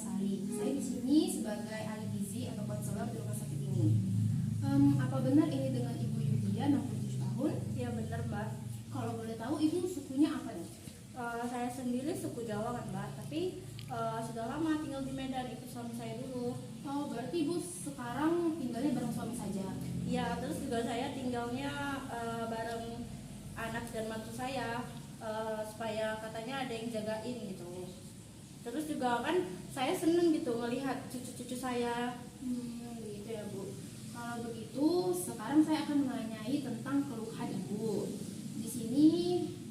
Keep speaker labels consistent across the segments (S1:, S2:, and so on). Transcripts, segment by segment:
S1: Sari. Saya di sini sebagai ahli gizi atau konselor di rumah sakit ini. Apa benar ini dengan Ibu Yulia, 67 tahun?
S2: Ya benar Mbak.
S1: Kalau boleh tahu Ibu sukunya apa nih?
S2: Saya sendiri suku Jawa kan Mbak, tapi sudah lama tinggal di Medan, ikut suami saya dulu.
S1: Oh, berarti Ibu sekarang tinggalnya bareng suami saja?
S2: Ya, terus juga saya tinggalnya bareng anak dan mantu saya, supaya katanya ada yang jagain gitu. Terus juga kan saya seneng gitu melihat cucu-cucu saya.
S1: Gitu ya Bu. Kalau begitu, sekarang saya akan menanyai tentang keluhan Ibu. Di sini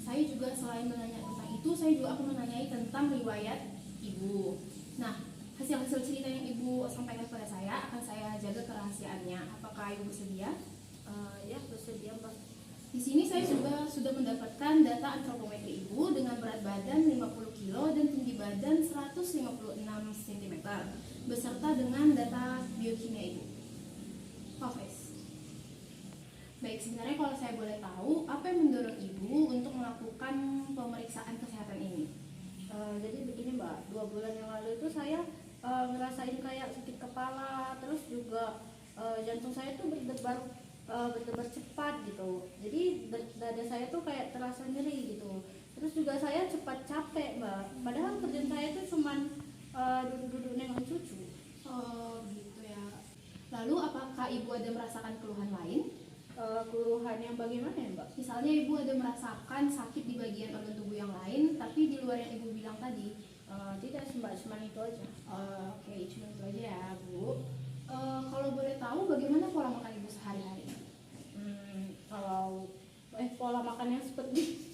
S1: saya juga selain menanya tentang itu, saya juga akan menanyai tentang riwayat Ibu. Nah, hasil-hasil cerita yang Ibu sampaikan kepada saya akan saya jaga kerahasiaannya. Apakah Ibu bersedia?
S2: Ya, bersedia Mbak.
S1: Di sini saya juga sudah mendapatkan data antropometri Ibu dengan berat badan 50 kg dan tinggi badan 156 cm beserta dengan data biokimia Ibu. Profes. Baik, sebenarnya kalau saya boleh tahu, apa yang mendorong Ibu untuk melakukan pemeriksaan kesehatan ini?
S2: Jadi begini Mbak, 2 bulan yang lalu itu saya ngerasain kayak sakit kepala, terus juga jantung saya tuh berdebar cepat gitu. Jadi dada saya tuh kayak terasa nyeri gitu. Terus juga saya cepat capek Mbak. Padahal kerjaan saya tuh cuman duduk-duduk nengok cucu.
S1: Oh, gitu ya. Lalu apakah Ibu ada merasakan keluhan lain?
S2: Keluhan yang bagaimana ya Mbak?
S1: Misalnya Ibu ada merasakan sakit di bagian organ tubuh yang lain, tapi di luar yang Ibu bilang tadi.
S2: Tidak sih Mbak, cuma itu aja.
S1: Oke, cuma itu aja ya Bu. Kalau boleh tahu bagaimana pola makan Ibu sehari-hari?
S2: Kalau pola makannya seperti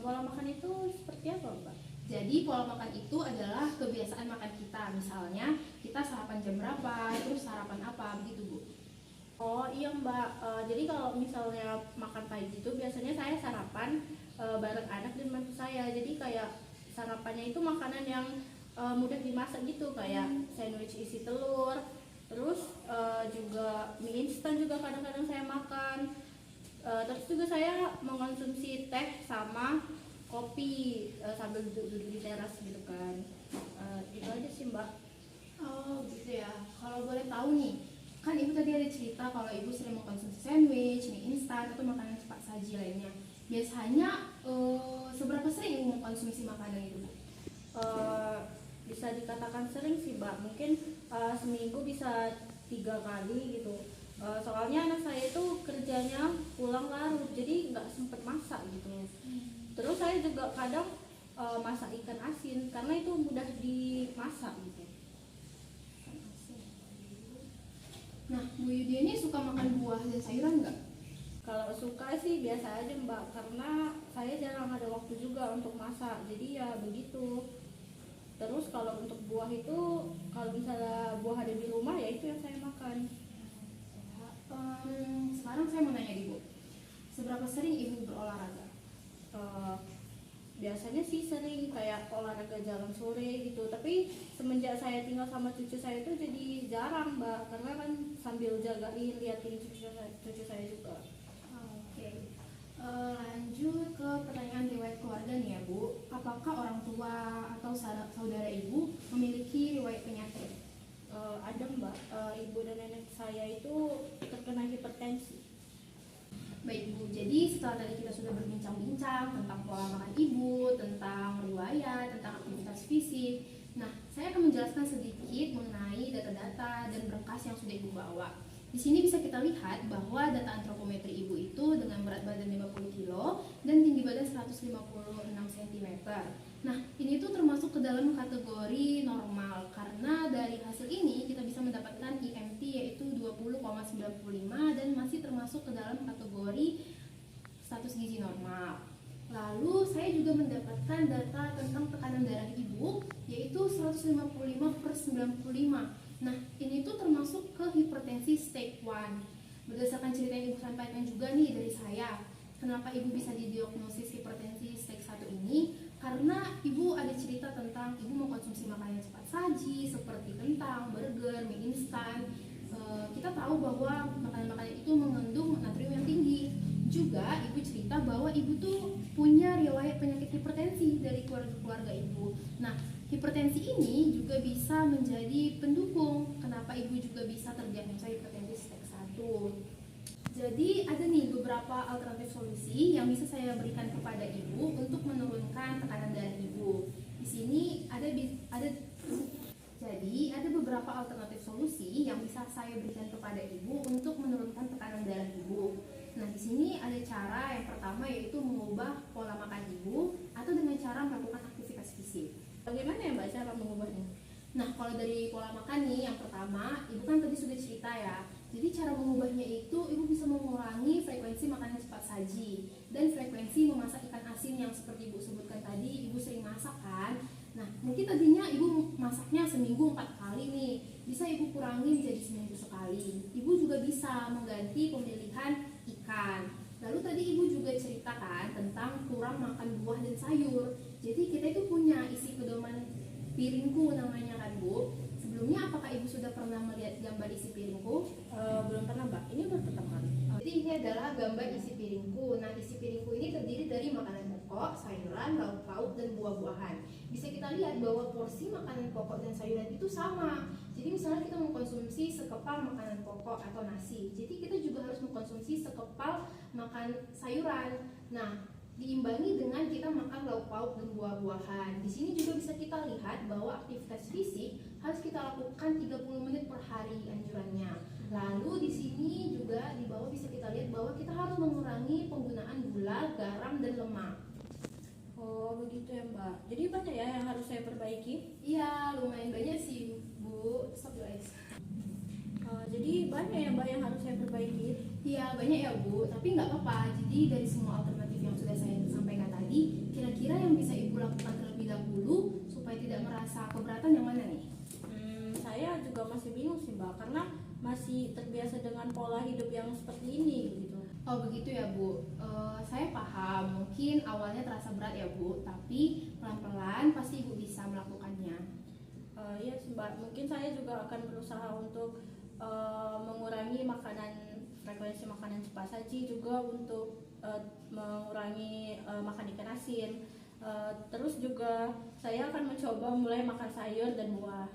S2: pola makan itu seperti apa Mbak?
S1: Jadi pola makan itu adalah kebiasaan makan kita. Misalnya kita sarapan jam berapa, terus sarapan apa, begitu Bu.
S2: Oh iya Mbak, jadi kalau misalnya makan pagi itu biasanya saya sarapan bareng anak dan mantu saya. Jadi kayak sarapannya itu makanan yang mudah dimasak gitu, kayak sandwich isi telur. Terus juga mie instan juga kadang-kadang saya makan. Terus juga saya mengonsumsi teh sama kopi sambil duduk-duduk di teras gitu kan. Itu aja sih Mbak.
S1: Oh gitu ya. Kalau boleh tahu nih, kan Ibu tadi ada cerita kalau Ibu sering mengkonsumsi sandwich, mie instan, atau makanan cepat saji lainnya. Biasanya seberapa sering Ibu mengkonsumsi makanan itu?
S2: Bisa dikatakan sering sih Mbak, mungkin seminggu bisa 3 kali gitu. Soalnya anak saya itu kerjanya pulang larut, jadi nggak sempet masak gitu. Terus saya juga kadang masak ikan asin karena itu mudah dimasak gitu.
S1: Nah, Bu Yudia ini suka makan buah dan sayuran nggak?
S2: Kalau suka sih biasa aja Mbak, karena saya jarang ada waktu juga untuk masak, jadi ya begitu. Terus kalau untuk buah itu, kalau misalnya buah ada di rumah ya itu yang saya makan.
S1: Sekarang saya mau nanya Ibu, seberapa sering Ibu berolahraga?
S2: Biasanya sih sering kayak olahraga jalan sore gitu, tapi semenjak saya tinggal sama cucu saya itu jadi jarang Mbak, karena kan sambil jagain, liatin cucu saya juga.
S1: Oke. Lanjut ke pertanyaan riwayat keluarga nih ya Bu. Apakah orang tua atau saudara Ibu memiliki riwayat penyakit?
S2: Ada Mbak, ibu dan nenek saya itu terkena hipertensi.
S1: Baik Bu, jadi setelah tadi kita sudah berbincang-bincang tentang pola makan Ibu, tentang riwayat, tentang aktivitas fisik. Nah, saya akan menjelaskan sedikit mengenai data-data dan berkas yang sudah Ibu bawa. Di sini bisa kita lihat bahwa data antropometri Ibu itu dengan berat badan 50 kg dan tinggi badan 156 cm. Nah, ini tuh termasuk ke dalam kategori normal karena dari hasil ini kita bisa mendapatkan IMT yaitu 20,95 dan masih termasuk ke dalam kategori status gizi normal. Lalu saya juga mendapatkan data tentang tekanan darah Ibu yaitu 155/95. Nah, ini tuh termasuk ke hipertensi stage 1. Berdasarkan cerita yang Ibu sampaikan juga nih dari saya, kenapa Ibu bisa didiagnosis hipertensi stage 1 ini? Karena Ibu ada cerita tentang Ibu mengkonsumsi makanan cepat saji seperti kentang, burger, mie instan. Kita tahu bahwa makanan-makanan itu mengandung natrium yang tinggi. Juga Ibu cerita bahwa Ibu tuh punya riwayat penyakit hipertensi dari keluarga Ibu. Nah, Hipertensi ini juga bisa menjadi pendukung kenapa ibu juga bisa terdiagnosa hipertensi step 1. Jadi ada nih beberapa alternatif solusi yang bisa saya berikan kepada ibu untuk menurunkan tekanan darah ibu. Di sini ada beberapa alternatif solusi yang bisa saya berikan kepada ibu untuk menurunkan tekanan darah ibu. Nah, di sini ada cara yang pertama yaitu mengubah pola makan ibu atau dengan cara melakukan aktivitas fisik.
S2: Bagaimana ya Mbak cara mengubahnya?
S1: Nah, kalau dari pola makan nih, yang pertama, ibu kan tadi sudah cerita ya. Jadi cara mengubahnya itu, ibu bisa mengurangi frekuensi makanan cepat saji dan frekuensi memasak ikan asin yang seperti ibu sebutkan tadi, ibu sering masak kan. Nah, mungkin tadinya ibu masaknya seminggu 4 kali nih, bisa ibu kurangi menjadi seminggu sekali. Ibu juga bisa mengganti pemilihan ikan. Lalu tadi ibu juga ceritakan tentang kurang makan buah dan sayur. Jadi kita itu punya isi pedoman piringku namanya kan Bu. Sebelumnya apakah ibu sudah pernah melihat gambar isi piringku?
S2: Belum pernah Mbak, ini baru pertama kali.
S1: Jadi ini adalah gambar isi piringku. Nah, isi piringku ini terdiri dari makanan pokok, sayuran, lauk pauk, dan buah-buahan. Bisa kita lihat bahwa porsi makanan pokok dan sayuran itu sama. Jadi misalnya kita mengkonsumsi sekepal makanan pokok atau nasi. Jadi kita juga harus mengkonsumsi sekepal makan sayuran. Nah, diimbangi dengan kita makan lauk pauk dan buah-buahan. Di sini juga bisa kita lihat bahwa aktivitas fisik harus kita lakukan 30 menit per hari anjurannya. Lalu di sini juga di bawah bisa kita lihat bahwa kita harus mengurangi penggunaan gula, garam, dan lemak.
S2: Oh begitu ya Mbak. Jadi banyak ya yang harus saya perbaiki.
S1: Iya, lumayan banyak sih Bu. Stop guys.
S2: Jadi banyak ya Mbak yang harus saya perbaiki.
S1: Iya, banyak ya Bu, tapi nggak apa-apa. Jadi dari semua alternatif yang sudah saya sampaikan tadi, kira-kira yang bisa Ibu lakukan terlebih dahulu supaya tidak merasa keberatan yang mana nih?
S2: Saya juga masih bingung sih Mbak, karena masih terbiasa dengan pola hidup yang seperti ini gitu.
S1: Oh begitu ya Bu, saya paham. Mungkin awalnya terasa berat ya Bu, tapi pelan-pelan pasti Ibu bisa melakukannya.
S2: Iya sih Mbak, mungkin saya juga akan berusaha untuk mengurangi frekuensi makanan cepat saji, juga untuk mengurangi makan ikan asin. Terus juga saya akan mencoba mulai makan sayur dan buah.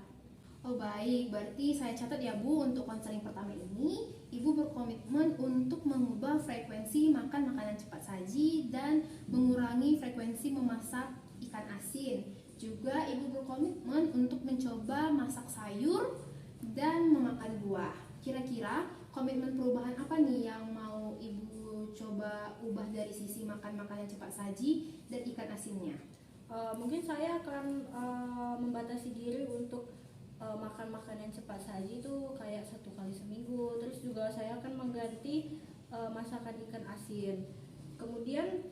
S1: Oh baik, berarti saya catat ya Bu, untuk konseling pertama ini Ibu berkomitmen untuk mengubah frekuensi makan makanan cepat saji dan mengurangi frekuensi memasak ikan asin. Juga Ibu berkomitmen untuk mencoba masak sayur dan memakan buah. Kira-kira komitmen perubahan apa nih yang mau Ibu coba ubah dari sisi makan makanan cepat saji dan ikan asinnya?
S2: Mungkin saya akan membatasi diri untuk makan makanan cepat saji itu kayak 1 kali seminggu. Terus juga saya akan mengganti masakan ikan asin. Kemudian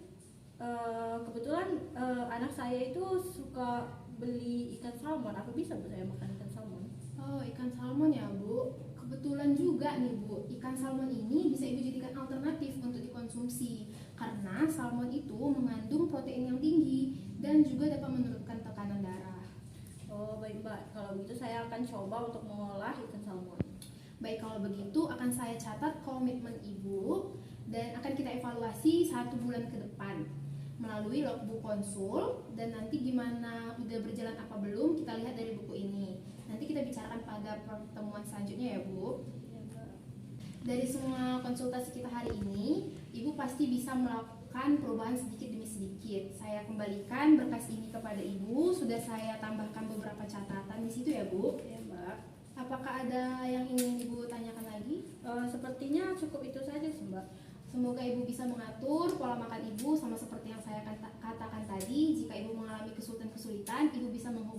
S2: kebetulan anak saya itu suka beli ikan salmon. Apa bisa Bu saya makan ikan salmon?
S1: Oh, ikan salmon ya Bu. Kebetulan juga nih Bu, ikan salmon ini bisa Ibu jadikan alternatif untuk dikonsumsi karena salmon itu mengandung protein yang tinggi dan juga dapat menurunkan tekanan darah.
S2: Oh baik Mbak, kalau begitu saya akan coba untuk mengolah ikan salmon.
S1: Baik, kalau begitu akan saya catat komitmen Ibu dan akan kita evaluasi 1 bulan ke depan melalui logbook konsul, dan nanti gimana udah berjalan apa belum kita lihat dari buku ini. Nanti kita bicarakan pada pertemuan selanjutnya ya Bu.
S2: Ya, Mbak.
S1: Dari semua konsultasi kita hari ini, Ibu pasti bisa melakukan perubahan sedikit demi sedikit. Saya kembalikan berkas ini kepada Ibu, sudah saya tambahkan beberapa catatan di situ ya Bu.
S2: Ya Mbak.
S1: Apakah ada yang ingin Ibu tanyakan lagi?
S2: Sepertinya cukup itu saja sih Mbak.
S1: Semoga Ibu bisa mengatur pola makan Ibu sama seperti yang saya katakan tadi. Jika Ibu mengalami kesulitan-kesulitan, Ibu bisa menghubungi